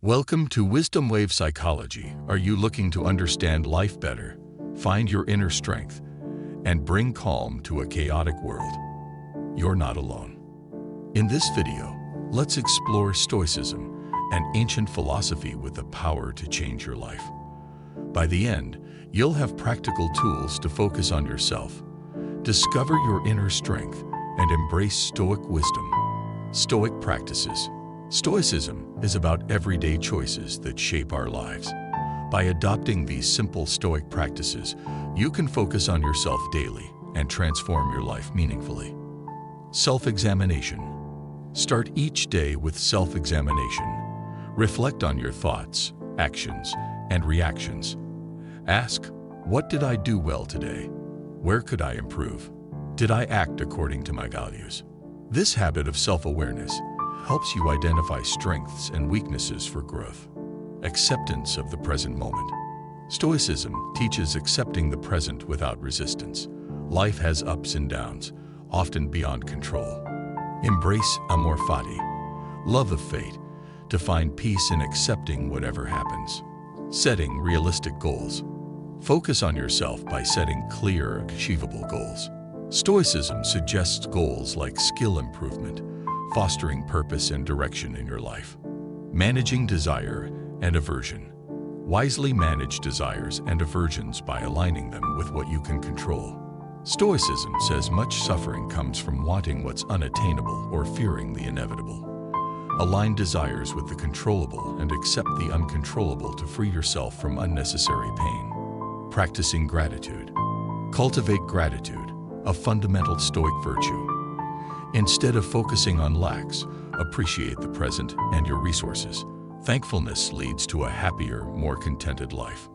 Welcome to Wisdom Wave Psychology. Are you looking to understand life better, find your inner strength, and bring calm to a chaotic world? You're not alone. In this video, let's explore Stoicism, an ancient philosophy with the power to change your life. By the end, you'll have practical tools to focus on yourself, discover your inner strength, and embrace Stoic wisdom. Stoic practices. Stoicism is about everyday choices that shape our lives. By adopting these simple Stoic practices, you can focus on yourself daily and transform your life meaningfully. Self-examination. Start each day with self-examination. Reflect on your thoughts, actions, and reactions. Ask, what did I do well today? Where could I improve? Did I act according to my values? This habit of self-awareness helps you identify strengths and weaknesses for growth. Acceptance of the present moment. Stoicism teaches accepting the present without resistance. Life has ups and downs, often beyond control. Embrace amor fati, love of fate, to find peace in accepting whatever happens. Setting realistic goals. Focus on yourself by setting clear, achievable goals. Stoicism suggests goals like skill improvement, fostering purpose and direction in your life. Managing desire and aversion. Wisely manage desires and aversions by aligning them with what you can control. Stoicism says much suffering comes from wanting what's unattainable or fearing the inevitable. Align desires with the controllable and accept the uncontrollable to free yourself from unnecessary pain. Practicing gratitude. Cultivate gratitude, a fundamental Stoic virtue. Instead of focusing on lacks, appreciate the present and your resources. Thankfulness leads to a happier, more contented life.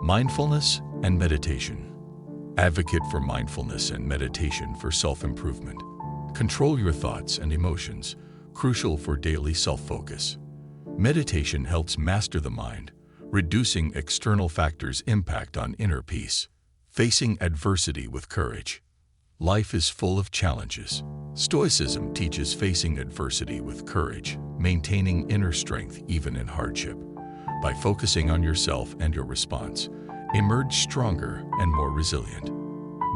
Mindfulness and meditation. Advocate for mindfulness and meditation for self-improvement. Control your thoughts and emotions, crucial for daily self-focus. Meditation helps master the mind, reducing external factors' impact on inner peace. Facing adversity with courage. Life is full of challenges. Stoicism teaches facing adversity with courage, maintaining inner strength even in hardship. By focusing on yourself and your response, emerge stronger and more resilient.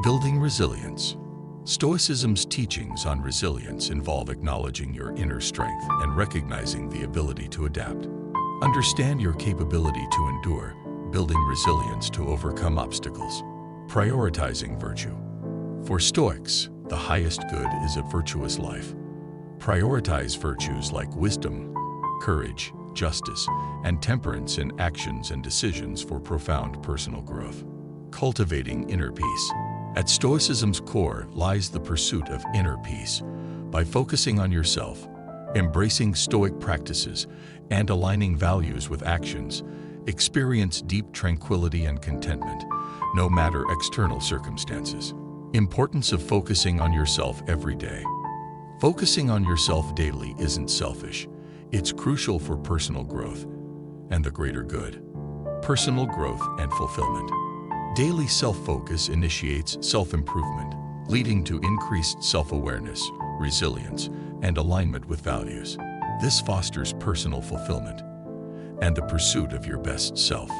Building resilience. Stoicism's teachings on resilience involve acknowledging your inner strength and recognizing the ability to adapt. Understand your capability to endure, building resilience to overcome obstacles. Prioritizing virtue. For Stoics, the highest good is a virtuous life. Prioritize virtues like wisdom, courage, justice, and temperance in actions and decisions for profound personal growth. Cultivating inner peace. At Stoicism's core lies the pursuit of inner peace. By focusing on yourself, embracing Stoic practices, and aligning values with actions, experience deep tranquility and contentment, no matter external circumstances. Importance of focusing on yourself every day. Focusing on yourself daily isn't selfish. It's crucial for personal growth and the greater good. Personal growth and fulfillment. Daily self-focus initiates self-improvement, leading to increased self-awareness, resilience, and alignment with values. This fosters personal fulfillment and the pursuit of your best self.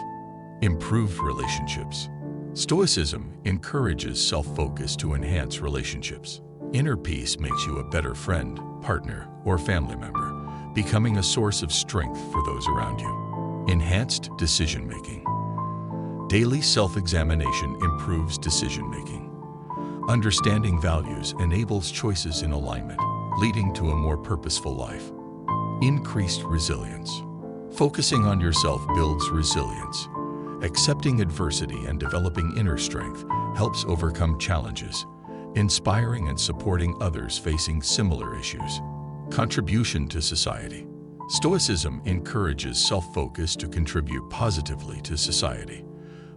Improved relationships. Stoicism encourages self-focus to enhance relationships. Inner peace makes you a better friend, partner, or family member, becoming a source of strength for those around you. Enhanced decision-making. Daily self-examination improves decision-making. Understanding values enables choices in alignment, leading to a more purposeful life. Increased resilience. Focusing on yourself builds resilience. Accepting adversity and developing inner strength helps overcome challenges, inspiring and supporting others facing similar issues. Contribution to society. Stoicism encourages self-focus to contribute positively to society.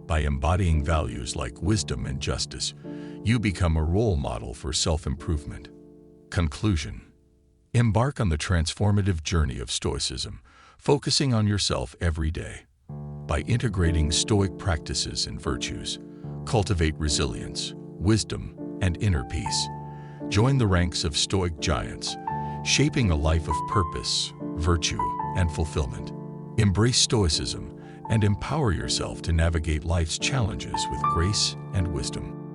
By embodying values like wisdom and justice, you become a role model for self-improvement. Conclusion. Embark on the transformative journey of Stoicism, focusing on yourself every day. By integrating Stoic practices and virtues, cultivate resilience, wisdom, and inner peace. Join the ranks of Stoic giants, shaping a life of purpose, virtue, and fulfillment. Embrace Stoicism and empower yourself to navigate life's challenges with grace and wisdom.